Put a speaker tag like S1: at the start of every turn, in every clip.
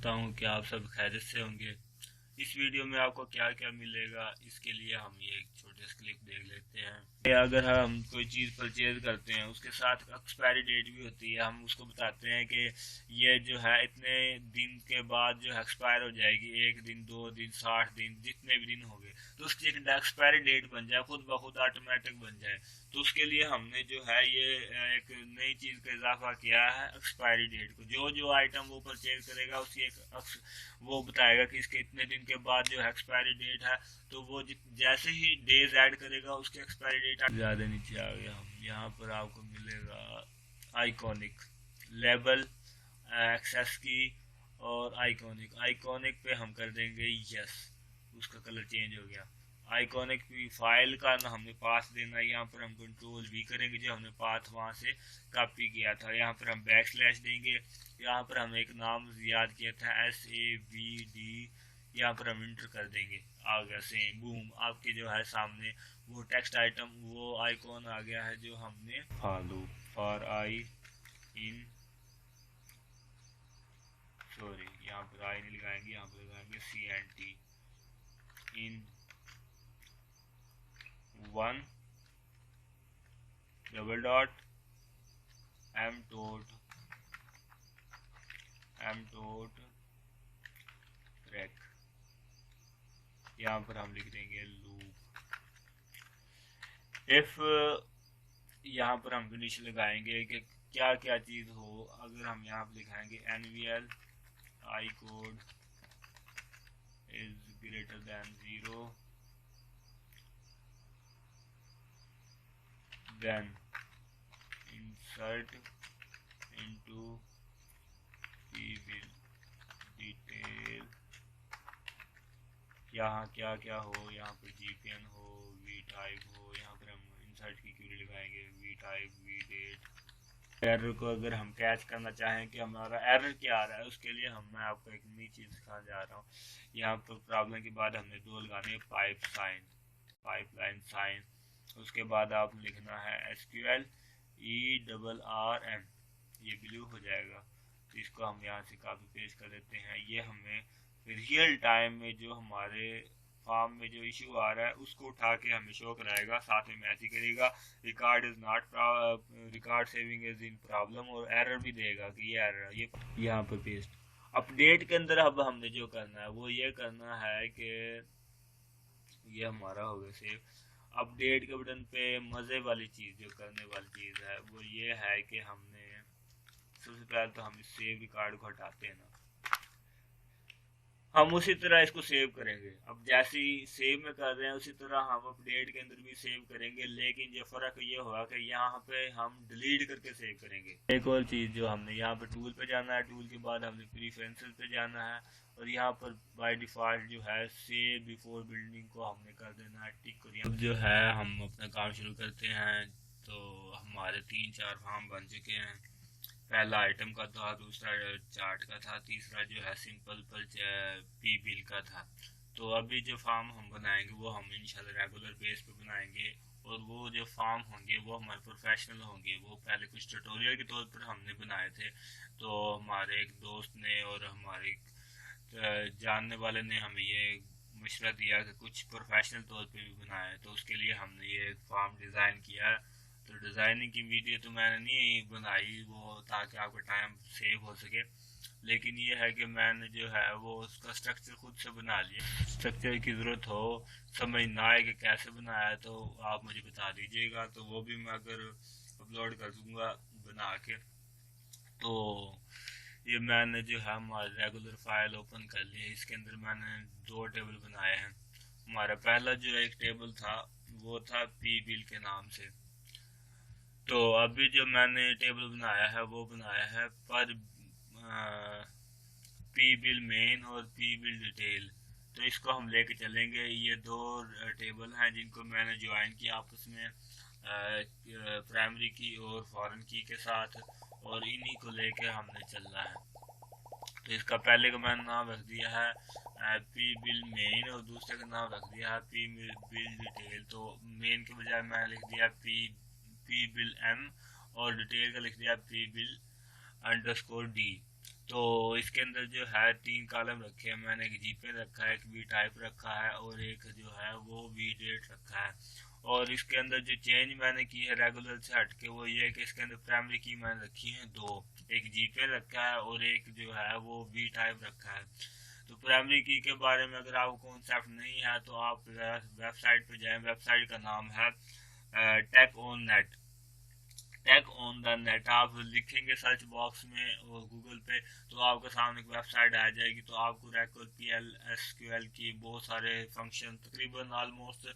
S1: करता हूँ कि आप सब खैरियत से होंगे। इस वीडियो में आपको क्या क्या मिलेगा, इसके लिए हम ये एक छोटे से क्लिप देख लेते हैं। अगर हम कोई चीज़ परचेज करते हैं उसके साथ एक्सपायरी डेट भी होती है, हम उसको बताते हैं कि ये जो है इतने दिन के बाद जो है एक्सपायर हो जाएगी, 1 दिन 2 दिन 60 दिन जितने भी दिन हो गए, तो उसकी एक एक्सपायरी डेट बन जाए, खुद ब खुद ऑटोमेटिक बन जाए। तो उसके लिए हमने जो है ये एक नई चीज़ का इजाफा किया है, एक्सपायरी डेट को। जो जो आइटम वो परचेज करेगा उसकी एक वो बताएगा कि इसके इतने दिन के बाद जो है एक्सपायरी डेट है, तो वो जैसे ही डेज ऐड करेगा उसकी एक्सपायरी डेट ज़्यादा नीचे आ गया। हम यहाँ पर आपको मिलेगा आइकॉनिक लेबल, एक्सेस की और आइकॉनिक। आइकॉनिक पे हम कर देंगे यस, उसका कलर चेंज हो गया। आइकॉनिक की फाइल का ना हमने पाथ देना है, यहाँ पर हम कंट्रोल वी करेंगे जो हमने पाथ वहाँ से कॉपी किया था। यहाँ पर हम बैक स्लैश देंगे, यहाँ पर हम एक नाम याद किया था SAVD, यहाँ पर हम इंटर कर देंगे, आ गया सेम बूम, आपके जो है सामने वो टेक्स्ट आइटम वो आइकॉन आ गया है जो हमने follow for I in sorry यहाँ पर आई नहीं लगाएंगे, यहाँ पर लगाएंगे CNT इन 1 double dot M dot track. यहाँ पर हम लिख देंगे लूप इफ, यहाँ पर हम कंडीशन लगाएंगे कि क्या क्या चीज हो। अगर हम यहाँ पर लिखाएंगे NVL I code is greater than 0, then insert into pbill detail, यहाँ क्या क्या हो, यहाँ पर GPN हो, V type हो, यहाँ पर हम इंसर्ट की क्वेरी लगाएंगे V type V date। Error को अगर हम कैच करना चाहें कि हमारा एरर क्या आ रहा है, उसके लिए मैं आपको एक नई चीज़ सिखाने जा रहा हूँ। यहाँ पर प्रॉब्लम के बाद हमने दो लगाने पाइपलाइन साइन, उसके बाद आपने लिखना है SQL ERRM, ये ब्लू हो जाएगा। तो इसको हम यहाँ से कॉपी पेस्ट कर देते हैं। ये हमें रियल टाइम में जो हमारे फार्म में जो इशू आ रहा है उसको उठा के हमें शो कराएगा, साथ में मैसेज करेगा record is not record saving is in problem, और एरर भी देगा कि ये एरर, ये यहाँ पर पेस्ट। अपडेट के अंदर अब हमने जो करना है वो ये करना है कि ये हमारा हो गया सेव। अपडेट के बटन पे मज़े वाली चीज़ जो करने वाली चीज़ है वो ये है कि हमने सबसे पहले तो हम इस सेव रिकॉर्ड को हटाते हैं ना, हम उसी तरह इसको सेव करेंगे। अब जैसे ही सेव में कर रहे हैं उसी तरह हम अपडेट के अंदर भी सेव करेंगे, लेकिन जो फ़र्क ये होगा कि यहाँ पे हम डिलीट करके सेव करेंगे। एक और चीज़ जो हमने यहाँ पे टूल पे जाना है, टूल के बाद हमने प्रीफरेंसेस पे जाना है, और यहाँ पर बाय डिफ़ॉल्ट जो है सेव बिफोर बिल्डिंग को हमने कर देना है टिक। अब जो है हम अपना काम शुरू करते हैं। तो हमारे 3-4 फॉर्म बन चुके हैं। पहला आइटम का था, दूसरा चार्ट का था, तीसरा जो है सिंपल पर पी बिल का था। तो अभी जो फॉर्म हम बनाएंगे वो हम इंशाल्लाह रेगुलर बेस पे बनाएंगे, और वो जो फॉर्म होंगे वो हमारे प्रोफेशनल होंगे। वो पहले कुछ ट्यूटोरियल के तौर पर हमने बनाए थे, तो हमारे एक दोस्त ने और हमारे जानने वाले ने हमें ये मशवरा दिया कि कुछ प्रोफेशनल तौर पे भी बनाया, तो उसके लिए हमने ये फॉर्म डिज़ाइन किया। तो डिज़ाइनिंग की वीडियो तो मैंने नहीं बनाई वो ताकि आपका टाइम सेव हो सके, लेकिन ये है कि मैंने जो है वो उसका स्ट्रक्चर खुद से बना लिया। स्ट्रक्चर की ज़रूरत हो, समझ ना आए कि कैसे बनाया, तो आप मुझे बता दीजिएगा, तो वो भी मैं अगर अपलोड कर दूँगा बना के। तो ये मैंने जो है हमारी रेगुलर फाइल ओपन कर ली है, इसके अंदर मैंने 2 टेबल बनाए हैं। हमारा पहला जो एक टेबल था वो था पी बिल के नाम से। तो अभी जो मैंने टेबल बनाया है वो बनाया है पर पी बिल मेन और पी बिल डिटेल। तो इसको हम लेके चलेंगे। ये 2 टेबल हैं जिनको मैंने ज्वाइन किया आपस में, प्राइमरी की और फॉरेन की के साथ, और इन्हीं को लेके हमने चलना है। तो इसका पहले का मैंने नाम रख दिया है पी बिल मेन, और दूसरे का नाम रख दिया है पी बिल डिटेल। तो मेन के बजाय मैंने लिख दिया पी बिल M, और डिटेल का लिख दिया पी बिल अंडरस्कोर D। तो इसके अंदर जो है 3 कॉलम रखे हैं मैंने, एक जीपेन रखा है, एक वी टाइप रखा है और एक जो है वो वी डेट रखा है। और इसके अंदर जो चेंज मैंने की है रेगुलर से हटके वो ये है कि इसके अंदर प्राइमरी की मैंने रखी है 2, एक जीपेन रखा है और एक जो है वो वी टाइप रखा है। तो प्राइमरी की के बारे में अगर आपको कॉन्सेप्ट नहीं है तो आप वेबसाइट पे जाएं, वेबसाइट का नाम है tech on net. Tech on the net आप लिखेंगे सर्च बॉक्स में और गूगल पे तो आपके सामने एक वेबसाइट आ जाएगी। तो आपको रैकल पीएल एसक्यूएल की बहुत सारे फंक्शन तकरीबन ऑलमोस्ट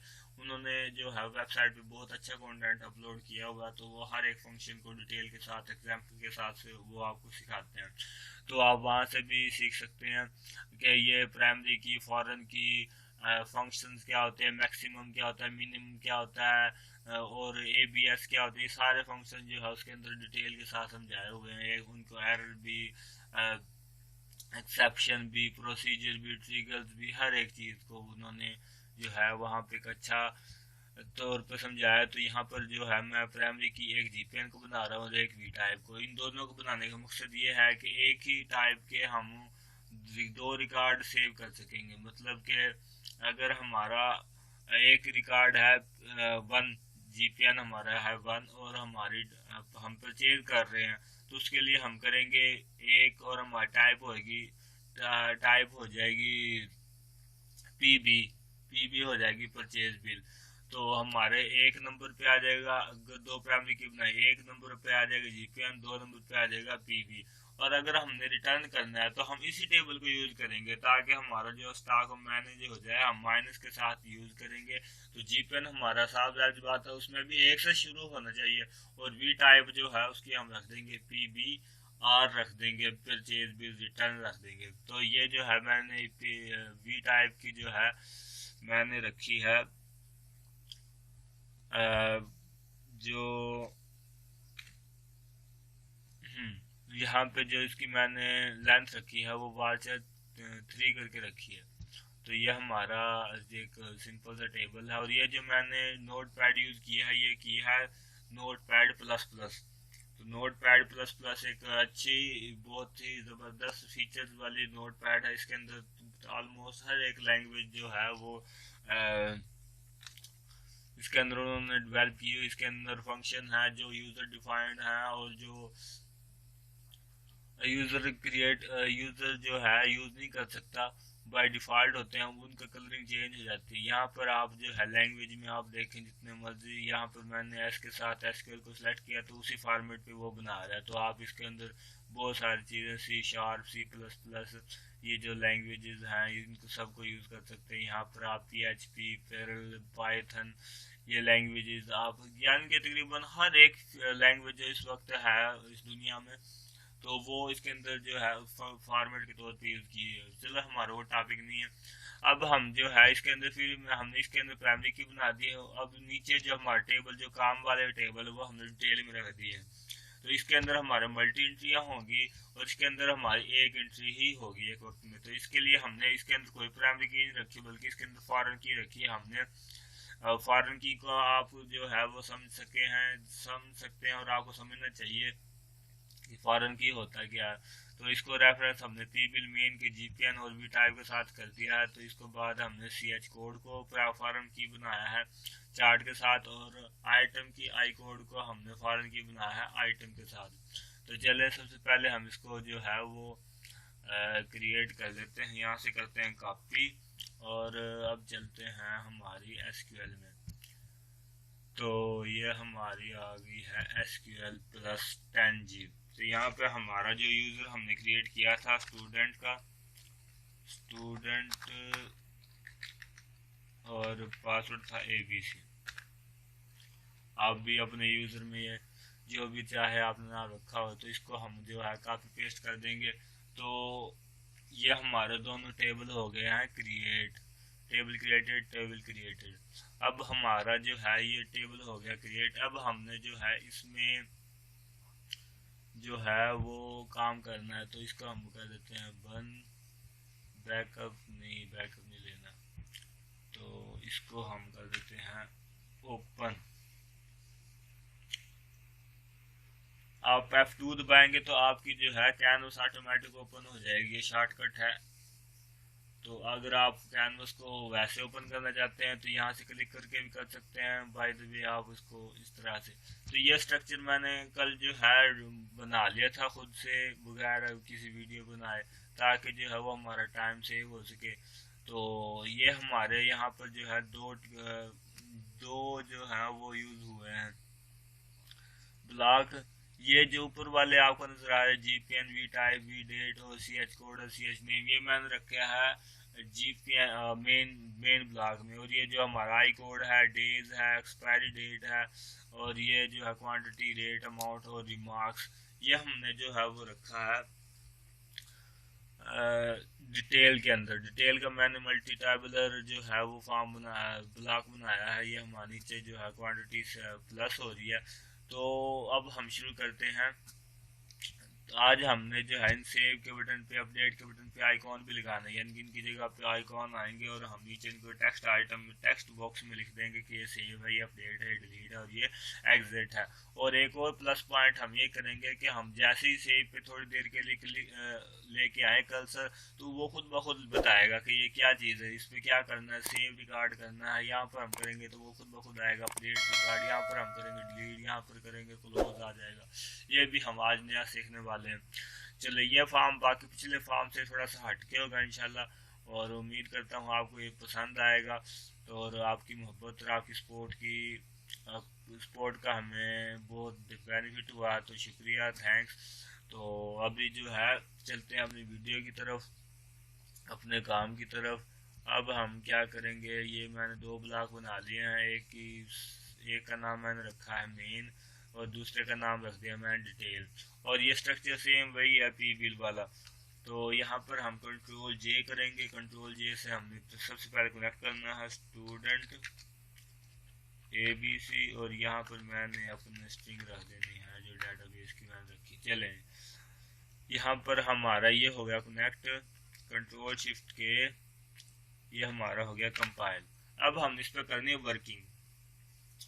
S1: उन्होंने जो है वेबसाइट पे बहुत अच्छा कंटेंट अपलोड किया हुआ, तो वो हर एक फंक्शन को डिटेल के साथ एग्जाम्पल के साथ से वो आपको सिखाते हैं। तो आप वहाँ से भी सीख सकते हैं कि ये प्राइमरी की फॉरेन की फंक्शंस क्या होते हैं, मैक्सिमम क्या होता है, मिनिमम क्या होता है और ABS क्या होती है। सारे फंक्शन जो है उसके अंदर डिटेल के साथ समझाए हुए हैं, उनको एरर भी, एक्सेप्शन भी, प्रोसीजर भी, ट्रिगर्स भी, हर एक चीज़ को उन्होंने जो है वहाँ पे एक अच्छा तौर पे समझाया। तो यहाँ पर जो है मैं प्राइमरी की एक जीपीएन को बना रहा हूँ और एक वी टाइप को। इन दोनों को बनाने का मकसद ये है कि एक ही टाइप के हम 2 रिकॉर्ड सेव कर सकेंगे। मतलब कि अगर हमारा एक रिकॉर्ड है 1, जीपीएन हमारा है 1 और हमारी हम परचेज कर रहे हैं तो उसके लिए हम करेंगे एक और हमारी टाइप हो जाएगी पीबी। पीबी हो जाएगी परचेज बिल। तो हमारे 1 नंबर पे आ जाएगा, अगर 2 प्राइमरी की बनाई 1 नंबर पे आ जाएगा जीपीएन, 2 नंबर पे आ जाएगा पीबी। और अगर हमने रिटर्न करना है तो हम इसी टेबल को यूज करेंगे ताकि हमारा जो स्टॉक मैनेज हो जाए, हम माइनस के साथ यूज करेंगे। तो जीपीएन हमारा साफ जाहिर बात है उसमें भी 1 से शुरू होना चाहिए और वी टाइप जो है उसकी हम रख देंगे पीबी और रख देंगे परचेज बिल रिटर्न रख देंगे। तो ये जो है मैंने वी टाइप की जो है मैंने रखी है जो यहाँ पे जो इसकी मैंने लेंथ रखी है वो वार्चर 3 करके रखी है। तो ये हमारा एक सिंपल सा टेबल है और ये जो मैंने नोट पैड यूज किया है ये किया है नोट पैड प्लस प्लस। तो नोट पैड प्लस प्लस एक अच्छी बहुत ही ज़बरदस्त फीचर्स वाली नोट पैड है। इसके अंदर ऑलमोस्ट हर एक लैंग्वेज जो है वो इसके अंदर उन्होंने डेवलप की है। इसके अंदर फंक्शन है जो यूज़र डिफाइंड है और जो यूज़र जो है यूज़ नहीं कर सकता बाय डिफ़ॉल्ट होते हैं, उनका कलरिंग चेंज हो जाती है। यहाँ पर आप जो है लैंग्वेज में आप देखें जितने मर्जी, यहाँ पर मैंने एस के साथ एसक्यूएल को सिलेक्ट किया तो उसी फॉर्मेट पे वो बना रहा है। तो आप इसके अंदर बहुत सारी चीज़ें C sharp, C plus plus, ये जो लैंग्वेजेस हैं इनको सबको यूज़ कर सकते हैं। यहाँ पर आप PHP, पेरल, पाइथन, ये लैंग्वेजेस आप यानी कि तकरीबन हर एक लैंग्वेज जो इस वक्त है इस दुनिया में तो वो इसके अंदर जो है फॉर्मेट के तौर पे यूज की है। चलो हमारा वो टॉपिक नहीं है। अब हम जो है इसके अंदर फिर हमने इसके अंदर प्राइमरी की बना दी है। अब नीचे जो हमारा टेबल जो काम वाले टेबल है वो हमने डिटेल में रख दी है। तो इसके अंदर हमारे मल्टी एंट्रियाँ होंगी और इसके अंदर हमारी एक एंट्री ही होगी एक वक्त में। तो इसके लिए हमने इसके अंदर कोई प्राइमरी की नहीं रखी बल्कि इसके अंदर फॉरेन की रखी है हमने। फॉरेन की को आप जो है वो समझ सकते हैं और आपको समझना चाहिए कि फॉरेन की होता क्या है। तो इसको रेफरेंस हमने पी बिल मेन के जीपीएन और वी टाइप के साथ कर दिया है। तो इसको बाद हमने CH कोड को फॉरेन की बनाया है चार्ट के साथ और आइटम की आई कोड को हमने फॉरेन की बनाया है आइटम के साथ। तो चले सबसे पहले हम इसको जो है वो क्रिएट कर लेते हैं, यहाँ से करते हैं कॉपी और अब चलते हैं हमारी SQL में। तो ये हमारी आ गई है SQL प्लस 10 GB। तो यहाँ पे हमारा जो यूज़र हमने क्रिएट किया था स्टूडेंट का, स्टूडेंट और पासवर्ड था ABC। आप भी अपने यूज़र में ये जो भी चाहे आपने नाम रखा हो तो इसको हम जो है कॉपी पेस्ट कर देंगे। तो ये हमारे दोनों टेबल हो गए हैं create, table created, table created. अब हमारा जो है ये टेबल हो गया क्रिएट। अब हमने जो है इसमें जो है वो काम करना है तो इसको हम कर देते हैं बंद। बैकअप नहीं लेना तो इसको हम कर देते हैं ओपन। आप आप F2 दबाएंगे तो आपकी जो है कैनवस ऑटोमेटिक ओपन हो जाएगी, ये शॉर्टकट है। तो अगर आप कैनवस को वैसे ओपन करना चाहते हैं तो यहाँ से क्लिक करके भी कर सकते हैं। बाय द वे आप इसको इस तरह से, तो ये स्ट्रक्चर मैंने कल जो है बना लिया था खुद से बगैर किसी वीडियो बनाए, ताकि जो है वो हमारा टाइम सेव हो सके। तो ये हमारे यहाँ पर जो है दो जो है वो यूज हुए हैं ब्लॉक। ये जो ऊपर वाले आपको नजर आ रहे हैं GPN, V type, V date और CH कोड और CH नेम, ये मैंने रखा है GPN मेन ब्लॉक में। और ये जो हमारा आई कोड है, डेज है, एक्सपायरी डेट है, और ये जो है क्वांटिटी, रेट, अमाउंट और रिमार्क्स, ये हमने जो है वो रखा है डिटेल के अंदर। डिटेल का मैंने मल्टी टेबुलर जो है वो फॉर्म बनाया, ब्लॉक बनाया है। ये हमारे नीचे जो है क्वांटिटी प्लस हो रही है। तो अब हम शुरू करते हैं। तो आज हमने जो है इन सेव के बटन पे, अपडेट के बटन पे आइकॉन भी लगाना है, यानी कि इनकी जगह पे आइकॉन आएंगे और हम नीचे इनको टेक्स्ट आइटम में, टेक्स्ट बॉक्स में लिख देंगे कि ये सेव है, ये अपडेट है, डिलीट है और ये एग्जिट है। और एक और प्लस पॉइंट हम ये करेंगे कि हम जैसे ही सेव पे थोड़ी देर के लिए लेके आए कर्सर, तो वो खुद ब खुद बताएगा कि ये क्या चीज़ है, इस पर क्या करना है, सेव रिकॉर्ड करना है। यहाँ पर हम करेंगे तो वो खुद ब खुद आएगा अपडेट रिकॉर्ड, यहाँ पर हम करेंगे डिलीट, यहाँ पर करेंगे क्लोज, आ जाएगा। ये भी हम आज नया सीखने वाले हैं। चलो, ये फॉर्म बाकी पिछले फॉर्म से थोड़ा सा हटके होगा इंशाल्लाह, और उम्मीद करता हूँ आपको ये पसंद आएगा। और आपकी मोहब्बत और आपकी सपोर्ट का हमें बहुत बेनिफिट हुआ, तो शुक्रिया, थैंक्स। तो अभी जो है चलते हैं अपनी वीडियो की तरफ, अपने काम की तरफ। अब हम क्या करेंगे, ये मैंने दो ब्लॉक बना लिए हैं। एक का नाम मैंने रखा है मेन और दूसरे का नाम रख दिया मैंने डिटेल। और ये स्ट्रक्चर सेम वही है पी बिल वाला। तो यहाँ पर हम कंट्रोल J करेंगे। कंट्रोल J से हमने तो सबसे पहले कनेक्ट करना है स्टूडेंट ABC, और यहाँ पर मैंने अपनी स्ट्रिंग रख देनी है जो डेटाबेस की मैंने रखी। चले, यहाँ पर हमारा ये हो गया कनेक्ट। कंट्रोल शिफ्ट के, ये हमारा हो गया कंपाइल। अब हम इस पर करनी है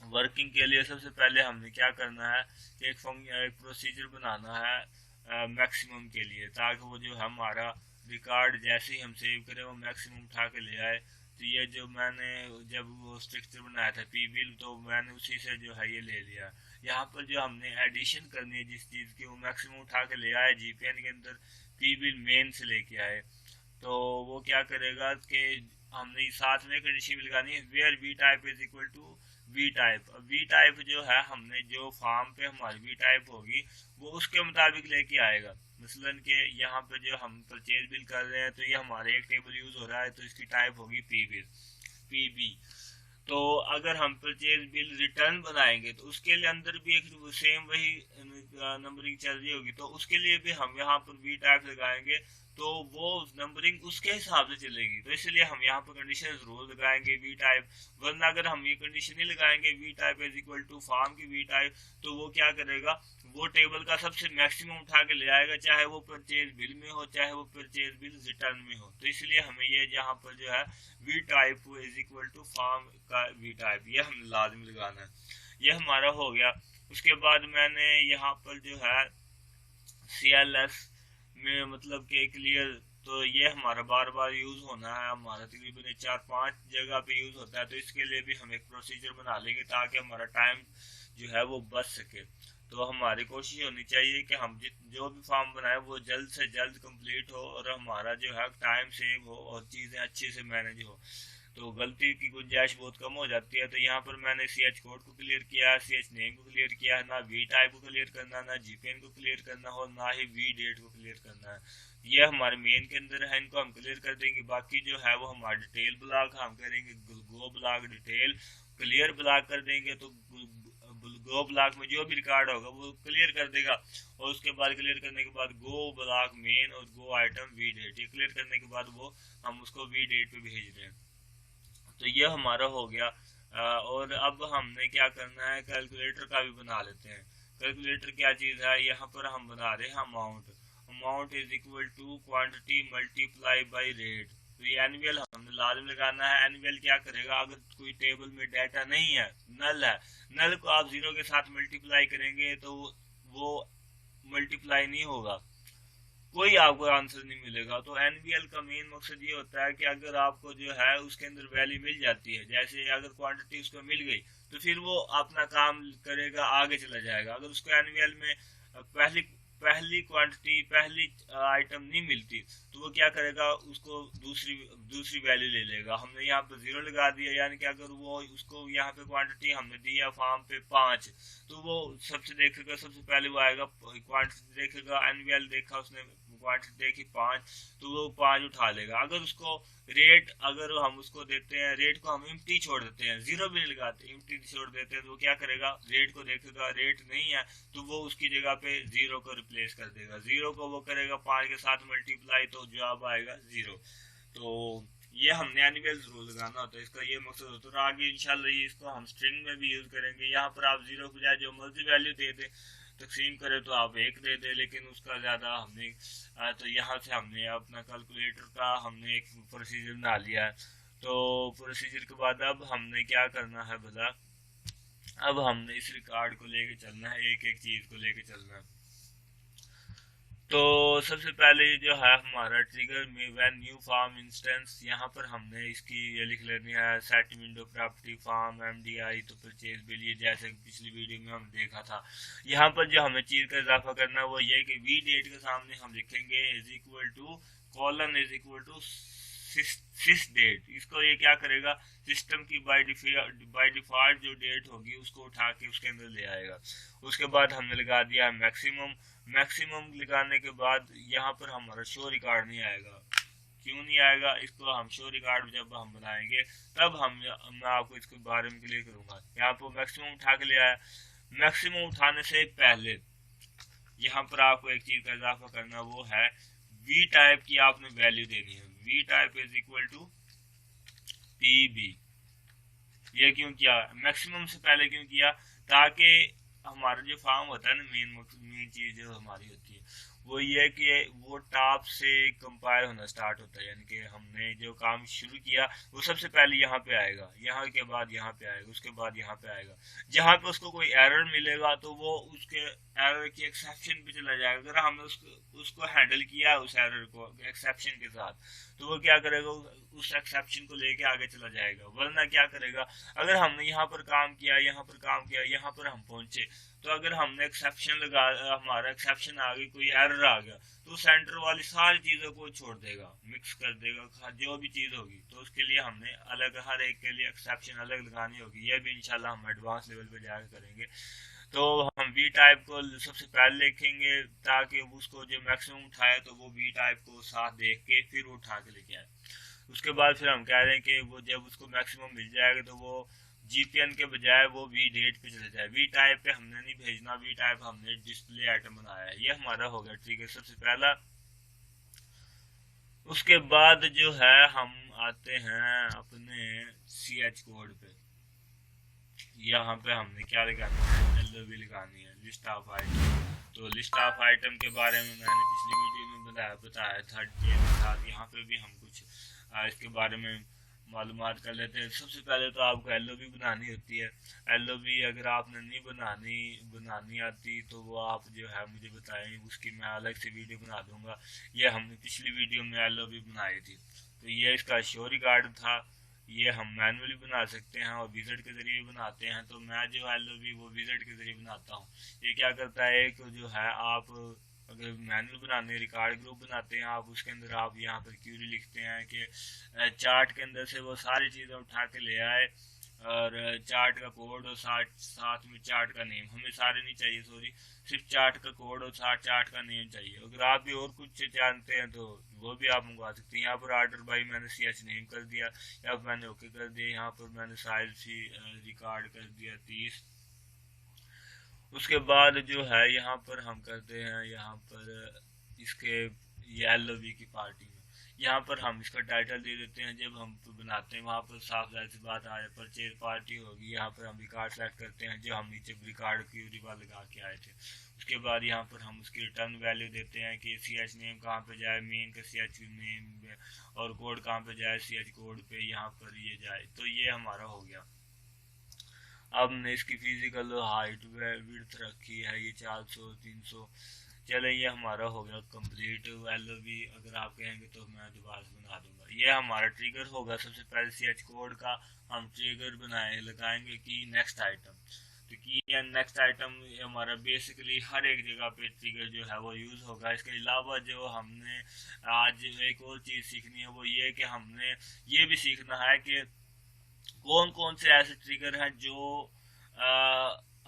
S1: वर्किंग के लिए सबसे पहले हमने क्या करना है कि एक प्रोसीजर बनाना है मैक्सिमम के लिए, ताकि वो जो हमारा रिकॉर्ड जैसे ही हम सेव करें वो मैक्सिमम उठा के ले आए। तो ये जो मैंने जब वो स्ट्रक्चर बनाया था पी बिल, तो मैंने उसी से जो है ये ले लिया। यहाँ पर जो हमने एडिशन करनी है जिस चीज़ की, वो मैक्सिमम उठा के ले आए GPN के अंदर, पी बिल मेन से लेके आए। तो वो क्या करेगा कि हमने साथ में कंडीशन भी लगानी है, where V type is equal to V type. V type जो है हमने जो फॉर्म पे हमारी वी टाइप होगी वो उसके मुताबिक लेके आएगा। मसलन के यहाँ पे जो हम परचेज बिल कर रहे हैं, तो ये हमारे एक टेबल यूज हो रहा है, तो इसकी टाइप होगी PB। तो अगर हम परचेज बिल रिटर्न बनाएंगे तो उसके लिए अंदर भी एक सेम वही नंबरिंग चल रही होगी, तो उसके लिए भी हम यहाँ पर वी टाइप लगाएंगे, तो वो नंबरिंग उसके हिसाब से चलेगी। तो इसलिए हम यहाँ पर कंडीशन जरूर लगाएंगे वी टाइप, वरना अगर हम ये कंडीशन नहीं लगाएंगे V type is equal to form की वी टाइप, तो वो क्या करेगा, वो टेबल का सबसे मैक्सिमम उठा के ले आएगा, चाहे वो परचेज बिल में हो, चाहे वो परचेज बिल रिटर्न में हो। तो इसलिए हमें ये यहाँ पर जो है V type is equal to form का वी टाइप, ये हमें लाजमी लगाना है। ये हमारा हो गया। उसके बाद मैंने यहाँ पर जो है CLS में मतलब के क्लियर, तो ये हमारा बार बार यूज होना है, हमारा तकरीबन 4-5 जगह पे यूज होता है। तो इसके लिए भी हम एक प्रोसीजर बना लेंगे ताकि हमारा टाइम जो है वो बच सके। तो हमारी कोशिश होनी चाहिए कि हम जो भी फॉर्म बनाए वो जल्द से जल्द कंप्लीट हो और हमारा जो है टाइम सेव हो और चीज़ें अच्छे से मैनेज हो। तो गलती की गुंजाइश बहुत कम हो जाती है। तो यहाँ पर मैंने CH कोड को क्लियर किया है, CH नेम को क्लियर किया है, ना वी टाइप को क्लियर करना, ना GPN को क्लियर करना और ना ही वी डेट को क्लियर करना है। ये हमारे मेन के अंदर है, इनको हम क्लियर कर देंगे। बाकी जो है वो हमारा डिटेल ब्लॉक हम करेंगे गो ब्लॉक डिटेल क्लियर ब्लॉक कर देंगे, तो गो ब्लॉक में जो भी रिकॉर्ड होगा वो क्लियर कर देगा। और उसके बाद क्लियर करने के बाद गो ब्लॉक मेन और गो आइटम वी डेट, ये क्लियर करने के बाद वो हम उसको वी डेट पे भेज रहे हैं। तो ये हमारा हो गया। और अब हमने क्या करना है, कैलकुलेटर का भी बना लेते हैं। कैलकुलेटर क्या चीज़ है, यहाँ पर हम बना रहे हैं amount is equal to quantity multiply by rate. तो ये एनुअल हमने लाजम लगाना है। एनुअल क्या करेगा, अगर कोई टेबल में डाटा नहीं है, नल है, नल को आप 0 के साथ मल्टीप्लाई करेंगे तो वो मल्टीप्लाई नहीं होगा, कोई आपको आंसर नहीं मिलेगा। तो एनवीएल का मेन मकसद ये होता है कि अगर आपको जो है उसके अंदर वैल्यू मिल जाती है, जैसे अगर क्वांटिटी उसको मिल गई तो फिर वो अपना काम करेगा, आगे चला जाएगा। अगर उसको एनवीएल में पहली पहली क्वांटिटी पहली आइटम नहीं मिलती तो वो क्या करेगा, उसको दूसरी दूसरी वैल्यू ले लेगा। हमने यहाँ पे 0 लगा दिया, यानी कि अगर वो उसको यहाँ पे क्वांटिटी हमने दिया फार्म पे 5, तो वो सबसे देखेगा, सबसे पहले वो आएगा क्वांटिटी देखेगा, एनवीएल देखा उसने क्वांटिटी देखी 5, तो वो 5 उठा लेगा। अगर उसको रेट अगर हम उसको देते हैं, रेट को हम एम्प्टी छोड़ देते हैं, 0 भी नहीं लगाते, एम्प्टी छोड़ देते हैं, तो वो क्या करेगा, रेट को देखेगा, रेट नहीं है तो वो उसकी जगह पे 0 को रिप्लेस कर देगा। 0 को वो करेगा 5 के साथ मल्टीप्लाई, तो जवाब आएगा 0। तो ये हमने एनिमल रूल लगाना होता है, इसका ये मकसद होता है। और आगे इंशाल्लाह ये इसको हम स्ट्रिंग में भी यूज करेंगे। यहाँ पर आप 0 के बजाय जो मर्जी वैल्यू दे दे, तकसीम करे तो आप 1 दे दे, लेकिन उसका ज्यादा हमने तो यहाँ से हमने अपना कैलकुलेटर का हमने एक प्रोसीजर बना लिया है। तो प्रोसीजर के बाद अब हमने क्या करना है भला, अब हमने इस रिकॉर्ड को लेके चलना है, एक एक चीज को लेके चलना है। तो सबसे पहले जो है हमारा ट्रिगर में व्हेन न्यू फार्म इंस्टेंस, यहाँ पर हमने इसकी ये लिख लेनी है set window property form MDI तो परचेज बिल, ये जैसे पिछली वीडियो में हम देखा था। यहाँ पर जो हमें चीज का इजाफा करना है वो ये कि वी डेट के सामने हम लिखेंगे is equal to colon is equal to sys date. इसको ये क्या करेगा, सिस्टम की बाय डिफॉल्ट जो डेट होगी उसको उठा के उसके अंदर ले आएगा। उसके बाद हमने लगा दिया मैक्सिमम। मैक्सिमम लगाने के बाद यहाँ पर हमारा शो रिकॉर्ड नहीं आएगा। क्यों नहीं आएगा, इसको हम शो रिकॉर्ड जब हम बनाएंगे तब मैं आपको इसके बारे में क्लियर करूंगा। यहाँ पर मैक्सिमम उठा के ले आया। मैक्सिमम उठाने से पहले यहाँ पर आपको एक चीज का इजाफा करना, वो है वी टाइप की आपने वैल्यू देनी है। V type is equal to PB. ये क्यों किया, मैक्सिमम से पहले क्यों किया, ताकि हमारा जो फार्म होता है ना, मेन चीज जो हमारी होती है वो ये कि वो टॉप से कंपाइल होना स्टार्ट होता है, यानी कि हमने जो काम शुरू किया वो सबसे पहले यहाँ पे आएगा, यहाँ के बाद यहाँ पे आएगा, उसके बाद यहाँ पे आएगा। जहाँ पे उसको कोई एरर मिलेगा तो वो उसके एरर की एक्सेप्शन पे चला जाएगा। अगर हमने उसको हैंडल किया उस एरर को एक्सेप्शन के साथ, तो वो क्या करेगा, उस एक्सेप्शन को लेके आगे चला जाएगा। वरना क्या करेगा, अगर हमने यहाँ पर काम किया, यहाँ पर काम किया, यहाँ पर हम पहुंचे, तो अगर हमने एक्सेप्शन लगा, हमारा एक्सेप्शन आ गई, कोई एरर आ गया, तो सेंटर वाली सारी चीजों को छोड़ देगा, मिक्स कर देगा जो भी चीज होगी। तो उसके लिए हमने अलग हर एक के लिए एक्सेप्शन अलग लगानी होगी। यह भी इंशाल्लाह हम एडवांस लेवल पे जाकर करेंगे। तो हम वी टाइप को सबसे पहले लिखेंगे ताकि उसको जो मैक्सिमम उठाए तो वो वी टाइप को साथ देख के फिर उठा के लेके आए। उसके बाद फिर हम कह रहे हैं कि वो जब उसको मैक्सिमम मिल जाएगा तो वो जीपीएन के बजाय वो वी डेट पे चले जाए। वी टाइप पे हमने नहीं भेजना, वी टाइप हमने डिस्प्ले आइटम बनाया है। ये हमारा हो गया ट्रिगर सबसे पहला। उसके बाद जो है हम आते हैं अपने CH कोड पे। यहाँ पे हमने क्या लगानी है, LOB लगानी है, लिस्ट ऑफ आइटम। तो लिस्ट ऑफ आइटम के बारे में मैंने पिछली वीडियो में बताया था के साथ। यहाँ पे भी हम कुछ इसके बारे में मालूमात कर लेते हैं। सबसे पहले तो आपको LOB बनानी होती है। LOB अगर आपने नहीं बनानी आती तो वो आप जो है मुझे बताएं, उसकी मैं अलग से वीडियो बना दूंगा। ये हमने पिछली वीडियो में LOB बनाई थी। तो ये इसका शो रिकॉर्ड था। ये हम मैनुअली बना सकते हैं और विजिट के जरिए बनाते हैं। तो मैं जो LOB वो विजिट के जरिए बनाता हूँ। ये क्या करता है, एक जो है आप अगर मैनुअल बनाने रिकॉर्ड ग्रुप बनाते हैं आप, उसके अंदर आप यहाँ पर क्यूरी लिखते हैं कि चार्ट के अंदर से वो सारी चीज़ें उठा के ले आए और चार्ट का कोड और साथ में चार्ट का नेम। हमें सारे नहीं चाहिए, सॉरी, सिर्फ चार्ट का कोड और साथ चार्ट का नेम चाहिए। अगर आप भी और कुछ जानते हैं तो वो भी आप मंगवा सकते हैं। यहाँ पर ऑर्डर बाई मैंने CH नेम कर दिया, या मैंने ओके कर दिया। यहाँ पर मैंने साइज भी रिकॉर्ड कर दिया 30। उसके बाद जो है यहाँ पर हम करते हैं, यहाँ पर इसके LOB की पार्टी में यहाँ पर हम इसका टाइटल दे देते हैं। जब हम बनाते हैं वहाँ पर साफ जाहिर सी बात आ जाए, परचेज पार्टी होगी। यहाँ पर हम रिकॉर्ड सेलेक्ट करते हैं जो हम नीचे रिकॉर्ड की रिवाल लगा के आए थे। उसके बाद यहाँ पर हम उसकी रिटर्न वैल्यू देते हैं कि CH नेम कहाँ पे जाए, मेन का CH नेम, और कोड कहाँ पे जाए, CH कोड पे यहाँ पर ये जाए। तो ये हमारा हो गया। अब हमने इसकी फिजिकल हाइट विड्थ रखी है, ये 400 300 चले ये हमारा हो गया कंप्लीट LOV। अगर आप कहेंगे तो मैं दोबारा से बना दूंगा। ये हमारा ट्रिगर होगा। सबसे पहले CH कोड का हम ट्रिगर लगाएंगे कि नेक्स्ट आइटम। तो कि नेक्स्ट आइटम हमारा बेसिकली हर एक जगह पे ट्रिगर जो है वो यूज होगा। इसके अलावा जो हमने आज एक और चीज सीखनी है वो ये कि हमने ये भी सीखना है कि कौन कौन से ऐसे ट्रिगर हैं जो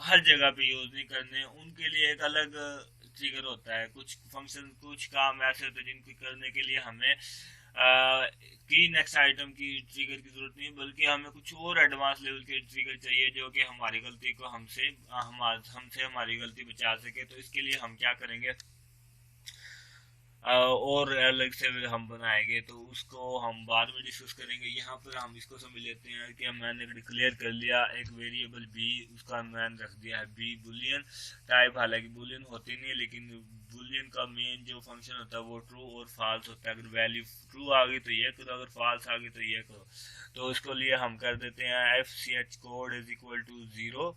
S1: हर जगह पे यूज नहीं करने। उनके लिए एक अलग ट्रिगर होता है। कुछ फंक्शन कुछ काम ऐसे होते हैं जिनको करने के लिए हमें की नेक्स्ट आइटम की ट्रिगर की जरूरत नहीं, बल्कि हमें कुछ और एडवांस लेवल के ट्रिगर चाहिए जो कि हमारी गलती को हमसे हमारी गलती बचा सके। तो इसके लिए हम क्या करेंगे और अलग से हम बनाएंगे, तो उसको हम बाद में डिस्कस करेंगे। यहाँ पर हम इसको समझ लेते हैं कि मैंने डिक्लेयर कर लिया एक वेरिएबल b, उसका मैंने रख दिया है b बुलियन टाइप। हालांकि बुलियन होती नहीं है, लेकिन बुलियन का मेन जो फंक्शन होता है वो ट्रू और फॉल्स होता है। अगर वैल्यू ट्रू आ गई तो ये करो, अगर फॉल्स आ गई तो ये करो। तो इसको लिए हम कर देते हैं fch code is equal to 0,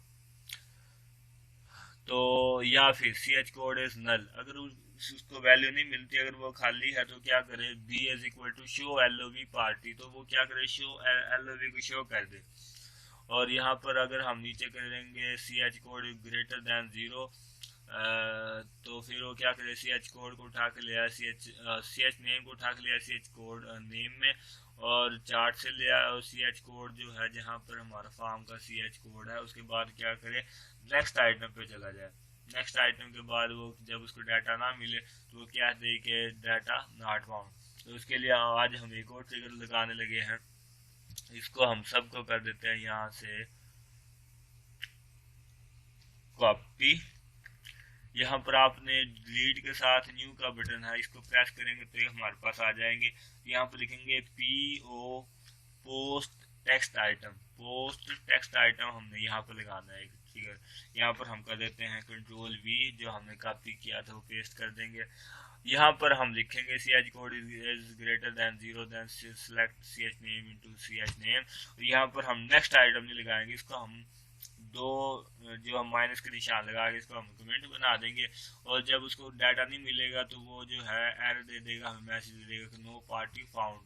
S1: तो या फिर ch कोड इज नल। अगर उसको वैल्यू नहीं मिलती, अगर वो खाली है, तो क्या करे b is equal to show LOV party. तो वो क्या करे शो LOV को शो कर दे। और यहाँ पर अगर हम नीचे करेंगे ch कोड ग्रेटर देन 0, तो फिर वो क्या करे ch कोड को उठा के लिया ch नेम को उठा के लिया ch कोड नेम में, और चार्ट से लिया और ch कोड जो है जहाँ पर हमारा फॉर्म का ch कोड है। उसके बाद क्या करे नेक्स्ट आइटम पे चला जाए। नेक्स्ट आइटम के बाद वो जब उसको डाटा ना मिले तो वो क्या दे के डाटा नॉट फाउंड। तो उसके लिए आज हम एक और ट्रिगर लगाने लगे हैं। इसको हम सबको कर देते हैं यहाँ से कॉपी। यहाँ पर आपने डिलीट के साथ न्यू का बटन है, इसको प्रेस करेंगे तो ये हमारे पास आ जाएंगे। यहाँ पर लिखेंगे PO post text item. Post text item हमने यहाँ पर लगाना है ट्रिगर। यहाँ पर हम कर देते हैं कंट्रोल V, जो हमने कॉपी किया था वो पेस्ट कर देंगे। यहाँ पर हम लिखेंगे ch code is greater than 0, then select ch name into ch name. यहाँ पर हम नेक्स्ट आइटम नहीं लगाएंगे, इसको हम दो जो हम माइनस के निशान लगा के इसको हम कमेंट बना देंगे। और जब उसको डाटा नहीं मिलेगा तो वो जो है एरर दे देगा, हमें मैसेज दे देगा कि नो पार्टी फाउंड।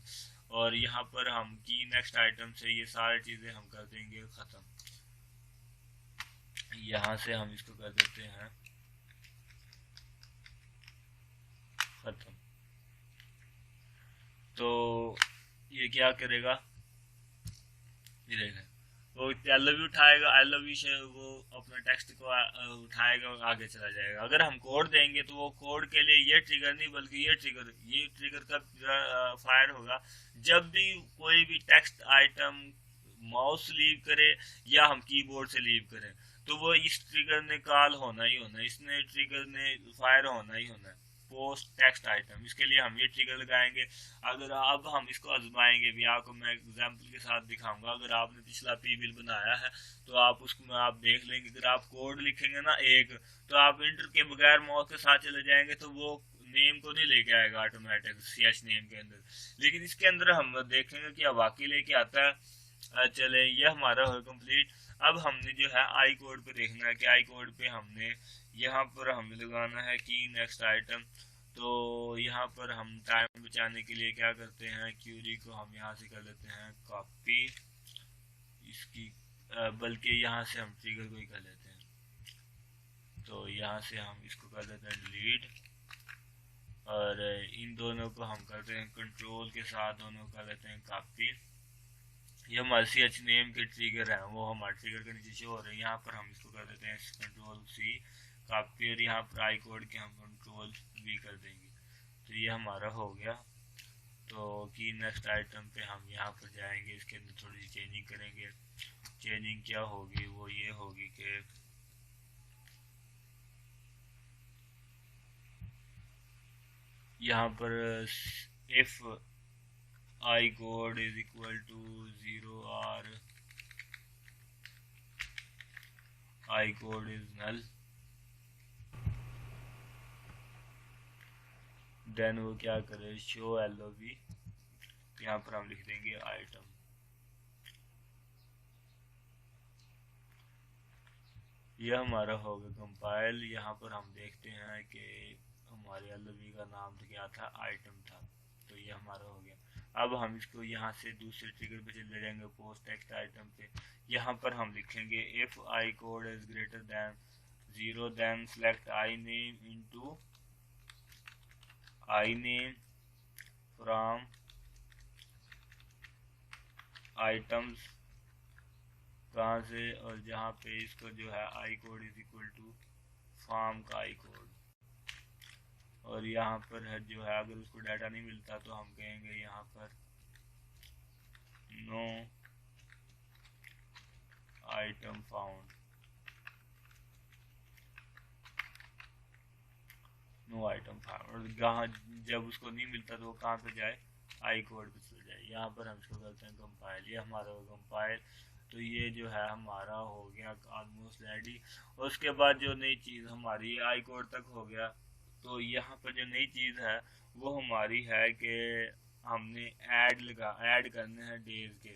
S1: और यहाँ पर हम की नेक्स्ट आइटम से ये सारी चीजें हम कर देंगे खत्म। यहाँ से हम इसको कर देते हैं खत्म। तो ये क्या करेगा, ये देखें वो LOV उठाएगा, LOV से वो अपना टेक्स्ट को उठाएगा और आगे चला जाएगा। अगर हम कोड देंगे तो वो कोड के लिए ये ट्रिगर नहीं बल्कि ये ट्रिगर कब फायर होगा, जब भी कोई भी टेक्स्ट आइटम माउस लीव करे या हम कीबोर्ड से लीव करें, तो वो इस ट्रिगर ने कॉल होना ही होना है, इसने ट्रिगर ने फायर होना ही होना है पोस्ट टेक्स्ट आइटम। इसके लिए हम ये ट्रिगर लगाएंगे। अगर अब हम इसको आजमाएंगे भी, आपको मैं एग्जांपल के साथ दिखाऊंगा। अगर आपने पिछला P-बिल बनाया है तो आप उसमें आप देख लेंगे, अगर आप कोड लिखेंगे ना एक, तो आप इंटर के बगैर माउस के साथ चले जाएंगे तो वो नेम को नहीं लेके आएगा ऑटोमेटिक ch नेम के अंदर। लेकिन इसके अंदर हम देखेंगे कि वाकई लेके आता है। चले ये हमारा हो कंप्लीट। अब हमने जो है आई कोड पे देखना है कि आई कोड पे हमने यहाँ पर हमें लगाना है कि नेक्स्ट आइटम। तो यहाँ पर हम टाइम बचाने के लिए क्या करते हैं, क्यूरी को हम यहाँ से कर लेते हैं कॉपी इसकी, बल्कि यहाँ से हम ट्रिगर को ही कर लेते हैं। तो यहाँ से हम इसको कर देते हैं डिलीट, और इन दोनों को हम करते हैं कंट्रोल के साथ, दोनों कर लेते हैं कॉपी। ये हमारे ch नेम के ट्रिगर है, वो हमारे ट्रिगर के नीचे शो हो रहे हैं। यहाँ पर हम इसको कर देते हैं कंट्रोल C कॉपी, और यहाँ पर आई कोड के हम कंट्रोल V कर देंगे। तो ये हमारा हो गया। तो की नेक्स्ट आइटम पे हम यहाँ पर जाएंगे, इसके अंदर थोड़ी सी चेंजिंग करेंगे। चेंजिंग क्या होगी, वो ये होगी कि यहाँ पर if I code is equal to 0 or I code is null, then वो क्या करे शो LOV, यहाँ पर हम लिख देंगे आइटम। ये हमारा हो गया कंपाइल। यहाँ पर हम देखते हैं कि हमारे एलओवी का नाम तो क्या था, आइटम था, तो ये हमारा हो गया। अब हम इसको यहाँ से दूसरे ट्रिगर पे चले जाएंगे, पोस्ट टेक्स्ट आइटम पे। यहाँ पर हम लिखेंगे if I code is greater than 0 then select I name into I name from items, कहाँ से, और जहाँ पे इसको जो है I code is equal to form का आई कोड। और यहाँ पर है जो है अगर उसको डाटा नहीं मिलता तो हम कहेंगे यहाँ पर no item found, no item found. और जहाँ जब उसको नहीं मिलता तो वो कहाँ पे जाए, आई कोड पे चले जाए। यहाँ पर हम इसको करते हैं कंपाइल। ये हमारा कंपाइल, तो ये जो है हमारा हो गया ऑलमोस्ट रेडी। और उसके बाद जो नई चीज़ हमारी आई कोड तक हो गया, तो यहाँ पर जो नई चीज़ है वो हमारी है कि हमने ऐड करने हैं डेज के।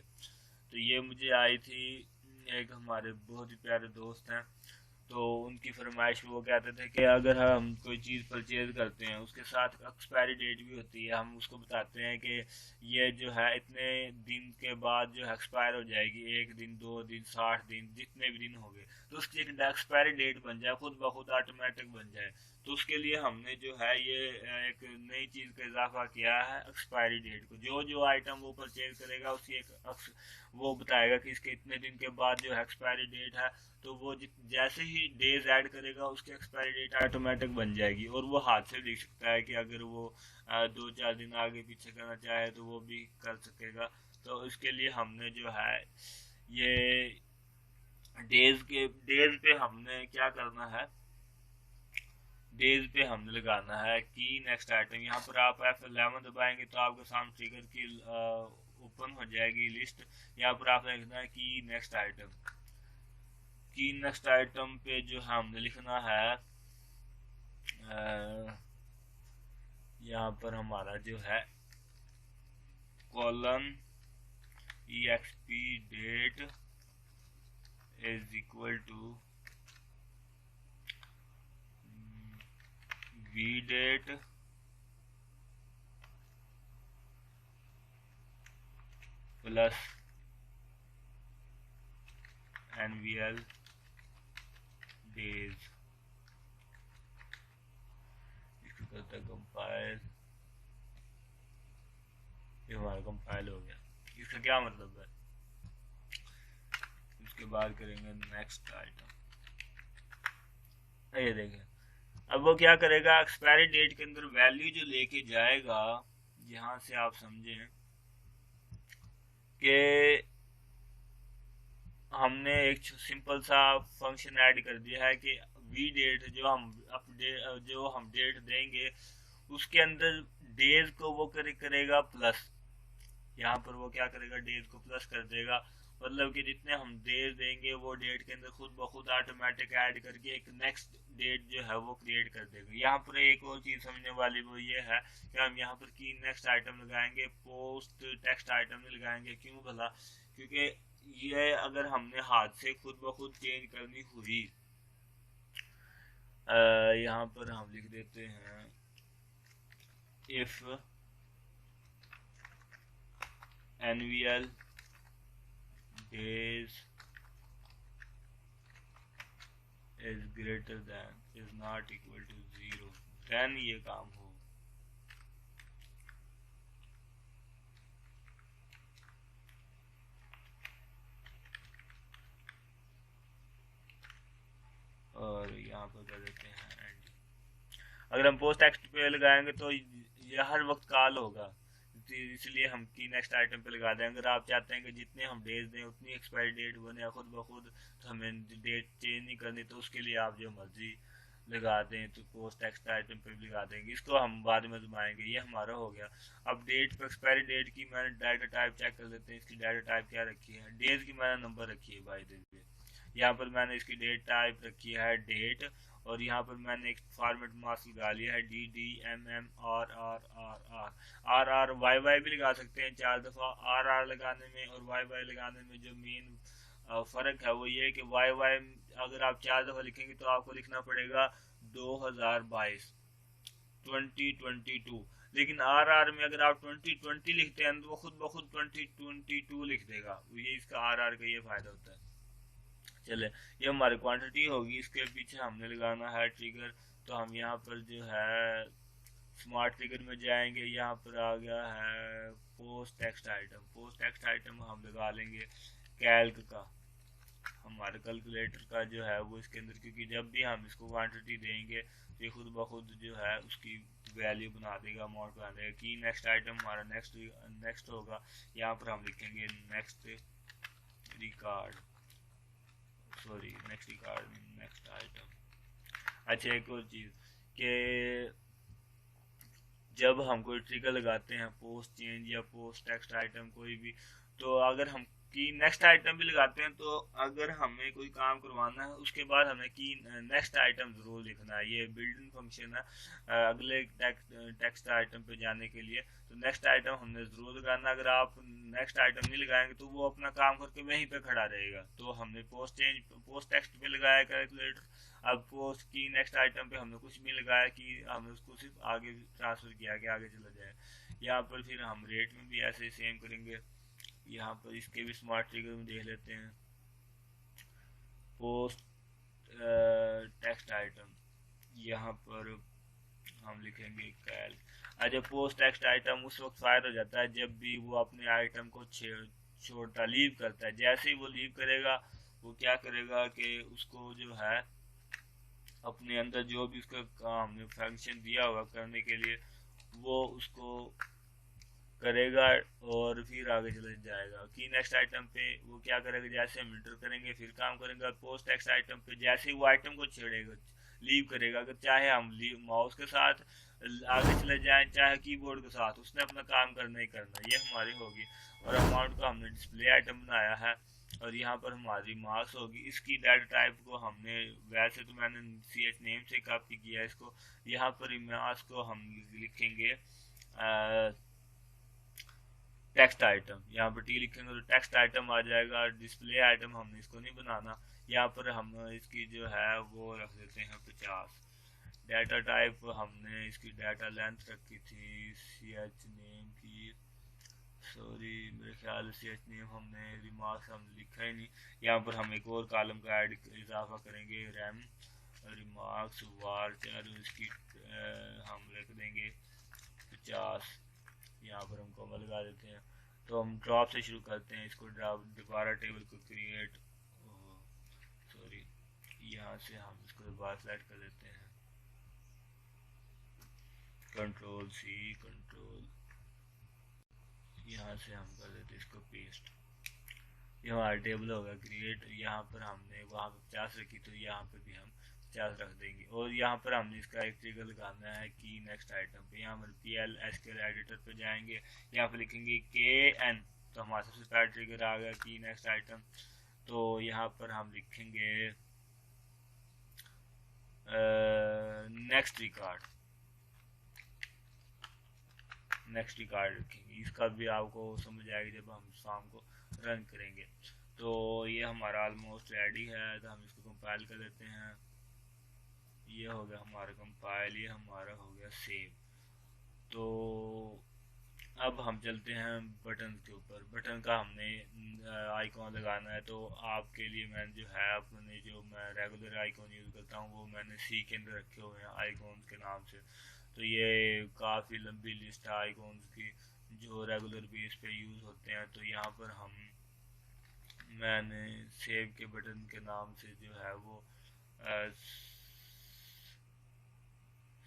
S1: तो ये मुझे आई थी, एक हमारे बहुत ही प्यारे दोस्त हैं, तो उनकी फरमाइश वो कहते थे कि अगर हम कोई चीज़ परचेज करते हैं उसके साथ एक्सपायरी डेट भी होती है, हम उसको बताते हैं कि ये जो है इतने दिन के बाद जो है एक्सपायर हो जाएगी, 1 दिन 2 दिन 60 दिन जितने भी दिन हो गए, तो उसकी एक एक्सपायरी डेट बन जाए, खुद ब खुद ऑटोमेटिक बन जाए। तो उसके लिए हमने जो है ये एक नई चीज़ का इजाफा किया है, एक्सपायरी डेट को। जो जो आइटम वो परचेज करेगा उसकी एक वो बताएगा कि इसके इतने दिन के बाद जो है एक्सपायरी डेट है, तो वो जैसे ही डेज ऐड करेगा उसकी एक्सपायरी डेट ऑटोमेटिक बन जाएगी। और वो हाथ से देख सकता है कि अगर वो 2-4 दिन आगे पीछे करना चाहे तो वो भी कर सकेगा। तो इसके लिए हमने जो है ये डेज पे हमने क्या करना है, डेज पे हमने लगाना है की नेक्स्ट आइटम। यहाँ पर आप F11 दबाएंगे तो आपके सामने ट्रिगर की ओपन हो जाएगी लिस्ट। यहाँ पर आपने लिखना है की नेक्स्ट आइटम। की नेक्स्ट आइटम पे जो हमने लिखना है यहाँ पर हमारा जो है colon exp date is equal to v date plus nvl days. इसको करता है कंपाइल। ये हमारा कंपाइल हो गया। इसका क्या मतलब है, इसके बाद करेंगे नेक्स्ट आइटम। ये देखें, अब वो क्या करेगा, एक्सपायरी डेट के अंदर वैल्यू जो लेके जाएगा, यहाँ से आप समझें कि हमने एक सिंपल सा फंक्शन ऐड कर दिया है कि वी डेट जो हम डेट देंगे उसके अंदर डेज को वो करेगा प्लस। यहाँ पर वो क्या करेगा, डेज को प्लस कर देगा, मतलब कि जितने हम डेज देंगे वो डेट के अंदर खुद ब खुद ऑटोमेटिक ऐड करके एक नेक्स्ट डेट जो है वो क्रिएट कर देगा। यहाँ पर एक और चीज़ समझने वाली वो ये है कि हम यहाँ पर की नेक्स्ट आइटम लगाएंगे, पोस्ट टेक्स्ट आइटम नहीं लगाएंगे। क्यों भला, क्योंकि ये अगर हमने हाथ से खुद ब खुद चेंज करनी हुई, यहाँ पर हम लिख देते हैं if nvl days is greater than is not equal to 0, then ये काम हो। और यहाँ पर कर देते हैं एंड। अगर हम पोस्ट टेक्स्ट पे लगाएंगे तो ये हर वक्त कॉल होगा, इसलिए हम की नेक्स्ट आइटम पे लगा दें। अगर आप चाहते हैं कि जितने हम डेज दें उतनी एक्सपायरी डेट बने खुद ब खुद, तो हमें डेट चेंज नहीं करनी, तो उसके लिए आप जो मर्जी लगा दें, तो पोस्ट टेक्स्ट आइटम पे भी लगा देंगे। इसको हम बाद में घुमाएंगे। ये हमारा हो गया। अब डेट पे एक्सपायरी डेट की मैंने डाटा टाइप चेक कर लेते हैं। इसकी डाटा टाइप क्या रखी है, डेज की मैंने नंबर रखी है बाय द वे। यहाँ पर मैंने इसकी डेट टाइप रखी है डेट, और यहाँ पर मैंने एक फॉर्मेट मास्क लगा लिया है DDMM RR। भी लगा सकते हैं 4 दफ़ा। RR लगाने में और YY लगाने में जो मेन फ़र्क है वो ये कि YY अगर आप 4 दफ़ा लिखेंगे तो आपको लिखना पड़ेगा 2022 2022। लेकिन RR में अगर आप 2020 लिखते हैं तो वो खुद ब खुद 2022 लिख देगा। ये इसका RR का ये फ़ायदा होता है। चले, ये हमारी क्वांटिटी होगी। इसके पीछे हमने लगाना है ट्रिगर। तो हम यहाँ पर जो है स्मार्ट ट्रिगर में जाएंगे। यहाँ पर आ गया है post text item. Post text item हम लगा लेंगे कैल्क का, हमारे कैलकुलेटर का जो है वो इसके अंदर, क्योंकि जब भी हम इसको क्वांटिटी देंगे तो ये खुद ब खुद जो है उसकी वैल्यू बना देगा, अमाउंट बना देगा। की नेक्स्ट आइटम हमारा नेक्स्ट होगा। यहाँ पर हम लिखेंगे next record, sorry next record next item. अच्छा, एक और चीज़ कि जब हम कोई ट्रिगर लगाते हैं पोस्ट चेंज या पोस्ट टेक्स्ट आइटम कोई भी, तो अगर हम की नेक्स्ट आइटम भी लगाते हैं तो अगर हमें कोई काम करवाना है उसके बाद हमें की नेक्स्ट आइटम ज़रूर लिखना है। ये बिल्डिंग फंक्शन है अगले टेक्स्ट आइटम पे जाने के लिए। तो नेक्स्ट आइटम हमने ज़रूर लगाना। अगर आप नेक्स्ट आइटम नहीं लगाएंगे तो वो अपना काम करके वहीं पे खड़ा रहेगा। तो हमने पोस्ट टेक्स्ट पे लगाया कैलकुलेटर। अब पोस्ट की नेक्स्ट आइटम पे हमने कुछ भी लगाया कि हमने उसको सिर्फ आगे ट्रांसफ़र किया कि आगे चला जाए। यहाँ पर फिर हम रेट में भी ऐसे सेम करेंगे। यहाँ पर इसके भी स्मार्ट ट्रिगर में देख लेते हैं। पोस्ट टेक्स्ट आइटम, यहाँ पर हम लिखेंगे कैल। अच्छा, पोस्ट टेक्स्ट आइटम उस वक्त फायर हो जाता है जब भी वो अपने आइटम को छोड़ता लीव करता है। जैसे ही वो लीव करेगा वो क्या करेगा कि उसको जो है अपने अंदर जो भी उसका काम हमने फंक्शन दिया होगा करने के लिए वो उसको करेगा और फिर आगे चले जाएगा। की नेक्स्ट आइटम पे वो क्या करेगा, जैसे हम इंटर करेंगे फिर काम करेंगे। पोस्ट नेक्स्ट आइटम पे जैसे ही वो आइटम को छेड़ेगा लीव करेगा, अगर चाहे हम माउस के साथ आगे चले जाएं चाहे कीबोर्ड के साथ, उसने अपना काम करना ही करना। ये हमारी होगी। और अमाउंट का हमने डिस्प्ले आइटम बनाया है और यहाँ पर हमारी मार्क्स होगी। इसकी डाटा टाइप को हमने वैसे तो मैंने ch नेम से कॉपी किया है इसको। यहाँ पर मार्क्स को हम लिखेंगे टेक्स्ट आइटम। यहाँ पर टी लिखेंगे तो टेक्स्ट आइटम आ जाएगा। डिस्प्ले आइटम हमने इसको नहीं बनाना। यहाँ पर हम इसकी जो है वो रख देते हैं 50। डाटा टाइप हमने इसकी डाटा लेंथ रखी थी ch नेम की, सॉरी मेरे ख्याल से ch नेम हमने रिमार्क्स हम लिखा ही नहीं। यहाँ पर हम एक और कॉलम का ऐड इजाफा करेंगे रैम रिमार्क्स वार चार, इसकी हम लिख देंगे 50। यहाँ पर हम कॉमा लगा देते हैं। तो हम ड्रॉप से शुरू करते हैं इसको। ड्रॉप दोबारा टेबल को क्रिएट, सॉरी यहाँ से हम इसको दोबारा सेलेक्ट कर देते हैं, कंट्रोल C कंट्रोल, यहाँ से हम कर देते हैं इसको पेस्ट। ये हमारा टेबल होगा क्रिएट। यहाँ पर हमने वहाँ पर 50 रखी तो यहाँ पर भी हम 50 रख देंगे। और यहाँ पर हमने इसका एक ट्रिगर लगाना है की नेक्स्ट आइटम पे। यहाँ पर PL SQL एडिटर पे जाएंगे, यहाँ पर लिखेंगे KN, तो हमारा सबसे पहला ट्रिगर आ गया की नेक्स्ट आइटम। तो यहाँ पर हम लिखेंगे नेक्स्ट रिकॉर्ड, नेक्स्ट रिकॉर्ड रखेंगे। इसका भी आपको समझ आएगी जब हम शाम को रन करेंगे। तो ये हमारा ऑलमोस्ट रेडी है। तो हम इसको कंपाइल कर देते हैं। ये हो गया हमारा कंपाइल, ये हमारा हो गया सेव। तो अब हम चलते हैं बटन के ऊपर। बटन का हमने आइकॉन लगाना है। तो आपके लिए मैंने जो है अपने जो मैं रेगुलर आइकॉन यूज़ करता हूँ वो मैंने C के अंदर रखे हुए हैं आइकॉन के नाम से। तो ये काफ़ी लंबी लिस्ट है आइकॉन्स की जो रेगुलर बेस पे यूज़ होते हैं। तो यहाँ पर मैंने सेव के बटन के नाम से जो है वो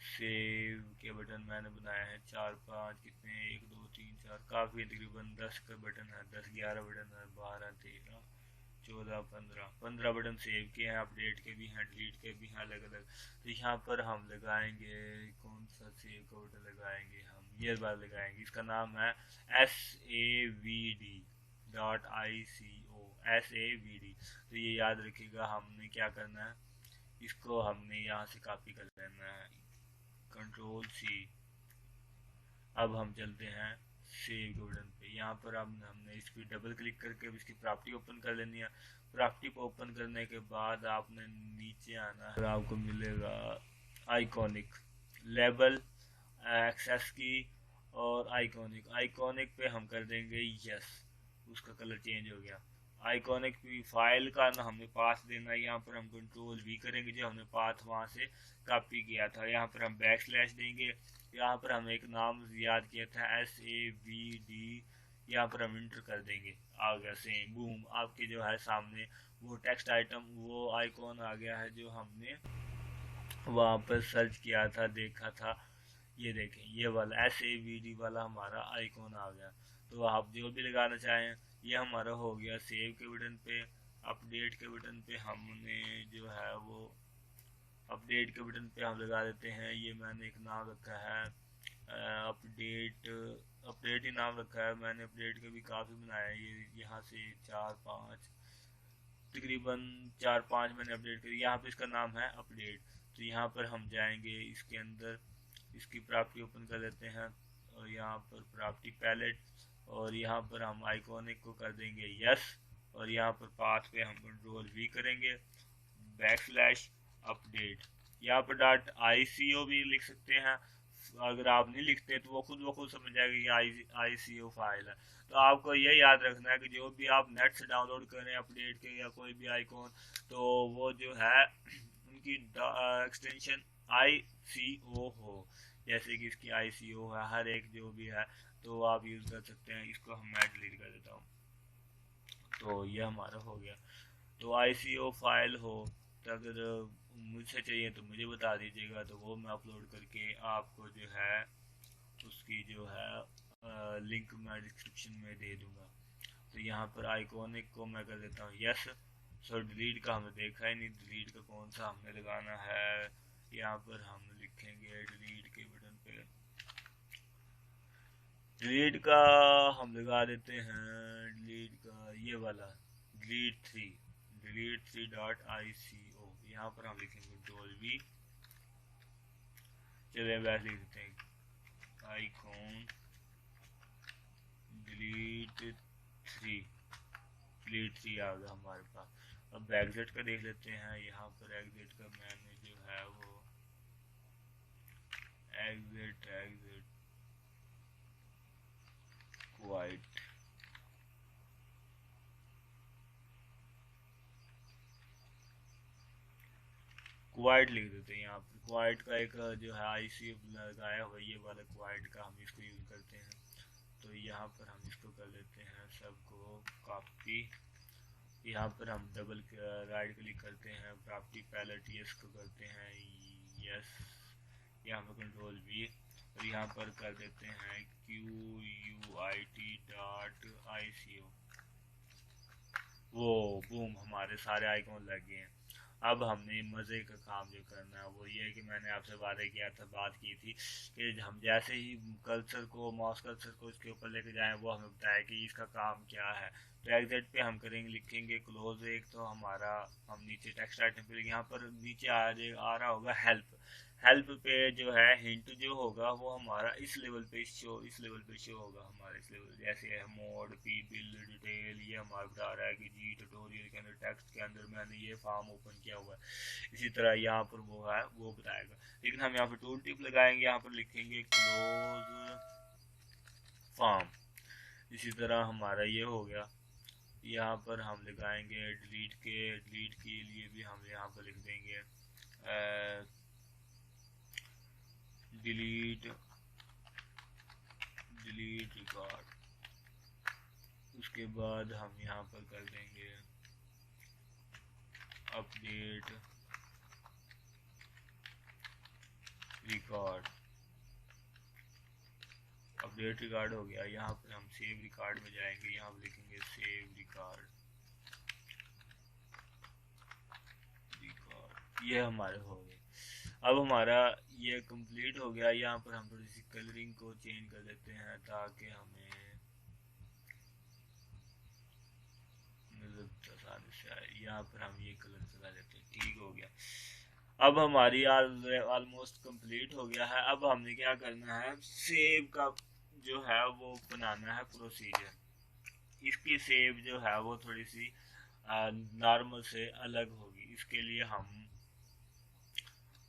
S1: सेव के बटन मैंने बनाए हैं 4-5, कितने 1 2 3 4, काफ़ी तकरीबन 10 का बटन है, 10-11 बटन है, 12 13 14 15 बटन सेव के हैं, अपडेट के भी हैं, डिलीट के भी हैं अलग अलग। तो यहाँ पर हम लगाएंगे कौन सा सेव का बटन लगाएंगे, हम ये बार लगाएंगे। इसका नाम है savd.ico savd। तो ये याद रखिएगा हमने क्या करना है, इसको हमने यहाँ से कॉपी कर लेना है, कंट्रोल C। अब हम चलते हैं सेव के बटन पे। यहाँ पर हमने इस पर डबल क्लिक करके इसकी प्रॉपर्टी ओपन कर लेनी है। प्रॉपर्टी को ओपन करने के बाद आपने नीचे आना है, आपको मिलेगा आइकॉनिक, लेबल, एक्सेस की और आइकॉनिक। आइकॉनिक पे हम कर देंगे यस, उसका कलर चेंज हो गया। आइकॉनिक की फाइल का ना हमें पाथ देना है, यहाँ पर हम कंट्रोल भी करेंगे जो हमने पाथ वहाँ से कॉपी किया था। यहाँ पर हम बैक स्लैश देंगे। यहाँ पर हम एक नाम याद किया था SAVD, यहाँ पर हम इंटर कर देंगे। आ गया सेम, बूम, आपके जो है सामने वो टेक्स्ट आइटम, वो आइकॉन आ गया है जो हमने वहाँ पर सर्च किया था, देखा था। ये देखें, ये वाला SAVD वाला हमारा आइकॉन आ गया। तो आप जो भी लगाना चाहें, ये हमारा हो गया सेव के बटन पे। अपडेट के बटन पे हमने जो है वो अपडेट के बटन पे हम लगा देते हैं, ये मैंने एक नाम रखा है अपडेट, अपडेट ही नाम रखा है मैंने। अपडेट के भी काफ़ी बनाया है, ये यहाँ से 4-5 तकरीबन 4-5 मैंने अपडेट करी। यहाँ पे इसका नाम है अपडेट। तो यहाँ पर हम जाएंगे, इसके अंदर इसकी प्रॉपर्टी ओपन कर लेते हैं और यहाँ पर प्रॉपर्टी पैलेट, और यहाँ पर हम आइकॉनिक को कर देंगे यस, और यहाँ पर पाथ पे हम कंट्रोल भी करेंगे, बैक स्लैश अपडेट। यहाँ पर .ico भी लिख सकते हैं, अगर आप नहीं लिखते तो वो खुद समझ जाएगा कि ICO फाइल है। तो आपको ये याद रखना है कि जो भी आप नेट से डाउनलोड करें अपडेट के या कोई भी आइकॉन, तो वो जो है उनकी एक्सटेंशन ICO हो, जैसे कि इसकी ICO है, हर एक जो भी है तो आप यूज़ कर सकते हैं। इसको हम मैं डिलीट कर देता हूँ। तो ये हमारा हो गया। तो ICO फाइल हो तो अगर मुझसे चाहिए तो मुझे बता दीजिएगा, तो वो मैं अपलोड करके आपको जो है उसकी जो है लिंक मैं डिस्क्रिप्शन में दे दूंगा। तो यहाँ पर आइकॉनिक को मैं कर देता हूँ यस। सो डिलीट का हमने देखा ही नहीं, डिलीट का कौन सा हमने लगाना है। यहाँ पर हम लिखेंगे डिलीट के बटन पे, डिलीट का हम लगा देते हैं, डिलीट का ये वाला डिलीट 3.ico। यहाँ पर हम लिखेंगे कंट्रोल V, चलिए वैसे लिख देते हैं आइकॉन डिलीट 3 आ गया हमारे पास। अब एग्जिट का देख लेते हैं। यहाँ पर एग्जिट का मैंने जो है वो एग्जिट क्वाइट लिख देते हैं। यहाँ पर क्वाइट का एक जो है IC लगाया हुआ, ये वाला क्वाइट का हम इसको यूज करते हैं। तो यहाँ पर हम इसको कर लेते हैं सबको कॉपी। यहाँ पर हम डबल राइट क्लिक करते हैं, प्रॉपर्टी पैलेट यस को करते हैं यस, यहाँ पर कंट्रोल V, और यहाँ पर कर देते हैं QUIT.ICO। वो बूम, हमारे सारे आइकॉन लग गए हैं। अब हमने मज़े का काम जो करना है वो ये है कि मैंने आपसे बात की थी कि हम जैसे ही कल्चर को, माउस कल्चर को इसके ऊपर लेके जाएं, वो हमें बताया कि इसका काम क्या है। तो एग्जिट पे हम करेंगे, लिखेंगे क्लोज एक, तो हमारा हम नीचे टेक्स्ट आइटम पे, यहाँ पर नीचे आ रहा होगा हेल्प पे जो है हिंट जो होगा वो हमारा इस लेवल पे शो होगा हमारे इस लेवल, जैसे है मोड पी बिल डिटेल, ये हमारा बता रहा है कि जी ट्यूटोरियल के अंदर टेक्स्ट के अंदर मैंने ये फॉर्म ओपन किया हुआ है। इसी तरह यहाँ पर वो है वो बताएगा। लेकिन हम यहाँ पर टूल टिप लगाएंगे, यहाँ पर लिखेंगे क्लोज फॉर्म। इसी तरह हमारा ये हो गया। यहाँ पर हम लगाएंगे डिलीट के लिए भी हम यहाँ पर लिख देंगे डिलीट रिकॉर्ड। उसके बाद हम यहाँ पर कर देंगे अपडेट रिकॉर्ड। अपडेट रिकॉर्ड हो गया। यहाँ पर हम सेव रिकॉर्ड में जाएंगे, यहाँ पर लिखेंगे सेव रिकॉर्ड। ये हमारे हो गए। अब हमारा ये कंप्लीट हो गया। यहाँ पर हम थोड़ी सी कलरिंग को चेंज कर देते हैं ताकि हमें आसानी से आए। यहाँ पर हम ये कलर चला देते हैं, ठीक हो गया। अब हमारी ऑलमोस्ट कंप्लीट हो गया है। अब हमने क्या करना है, सेव का जो है वो बनाना है प्रोसीजर। इसकी सेव जो है वो थोड़ी सी नॉर्मल से अलग होगी। इसके लिए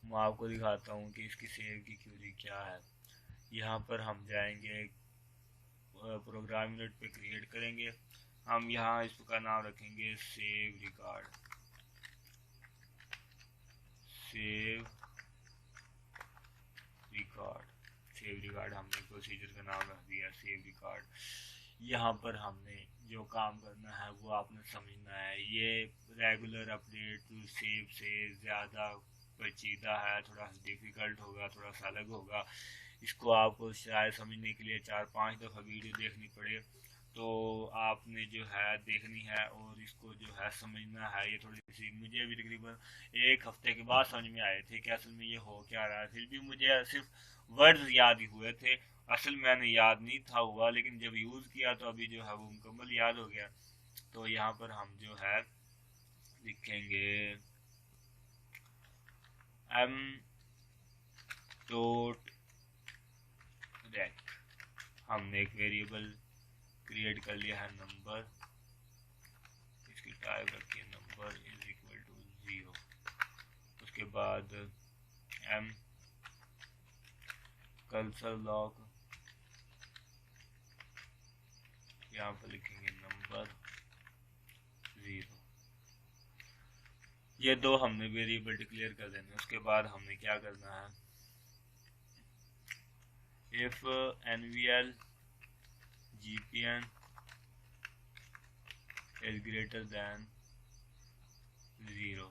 S1: मैं आपको दिखाता हूँ कि इसकी सेव की क्यूरी क्या है। यहाँ पर हम जाएंगे, प्रोग्राम यूनिट पे क्रिएट करेंगे। हम यहाँ इसका नाम रखेंगे सेव रिकॉर्ड। सेव रिकॉर्ड हमने प्रोसीजर का नाम रख दिया सेव रिकॉर्ड। यहाँ पर हमने जो काम करना है वो आपने समझना है। ये रेगुलर अपडेट टू सेव से ज़्यादा पेचीदा है, थोड़ा डिफ़िकल्ट होगा, थोड़ा सा अलग होगा। इसको आपको शायद समझने के लिए 4-5 दफ़ा वीडियो देखनी पड़े, तो आपने जो है देखनी है और इसको जो है समझना है। ये थोड़ी सी मुझे भी तकरीबन 1 हफ्ते के बाद समझ में आए थे कि असल में ये हो क्या रहा है। फिर भी मुझे सिर्फ वर्ड्स याद ही हुए थे, असल मैंने याद नहीं था हुआ, लेकिन जब यूज़ किया तो अभी जो है वो मुकम्मल याद हो गया। तो यहाँ पर हम जो है लिखेंगे m डॉट रेक। हमने एक वेरिएबल क्रिएट कर लिया है नंबर, इसकी टाइप रखिए नंबर इज इक्वल टू 0। उसके बाद m कर्सर लॉग, यहाँ पर लिखेंगे नंबर 0। ये दो हमने वेरिएबल डिक्लेयर कर देने। उसके बाद हमने क्या करना है, if nvl gpn is greater than 0,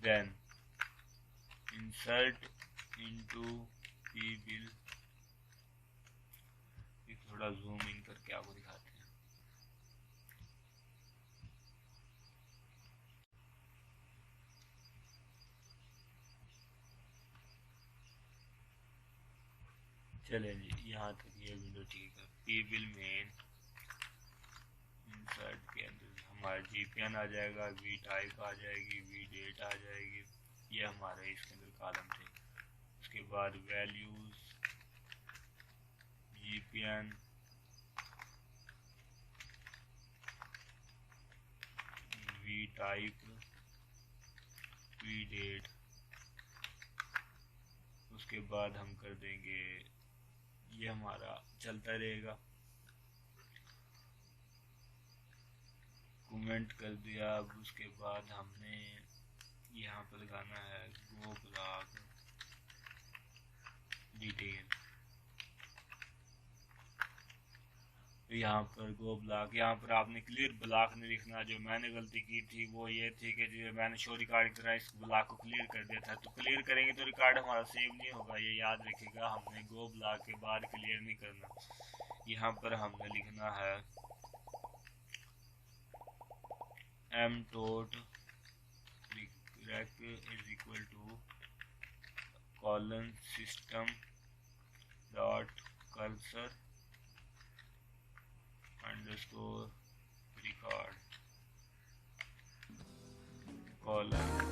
S1: then insert into pbill। थोड़ा जूम इन करके आपको दिखाते हैं। चले जी, यहाँ तक ये विंडो ठीक है। pbill मेन इंसर्ट के अंदर हमारा gpn आ जाएगा, v टाइप आ जाएगी, v डेट आ जाएगी। ये हमारे इसके अंदर कॉलम थे। उसके बाद values gpn v type v date. उसके बाद हम कर देंगे, ये हमारा चलता रहेगा। कमेंट कर दिया। अब उसके बाद हमने यहाँ पर लगाना है गो ब्लॉक डिटेल। यहाँ पर गो ब्लॉक, यहाँ पर आपने क्लियर ब्लॉक नहीं लिखना। जो मैंने गलती की थी वो ये थी कि जो मैंने शो रिकॉर्ड की तरह इस ब्लॉक को क्लियर कर दिया था। तो क्लियर करेंगे तो रिकॉर्ड हमारा सेव नहीं होगा, ये याद रखिएगा। हमने गो ब्लॉक के बाद क्लियर नहीं करना। यहाँ पर हमने लिखना है m dot rec is equal to colon system dot cursor underscore record colon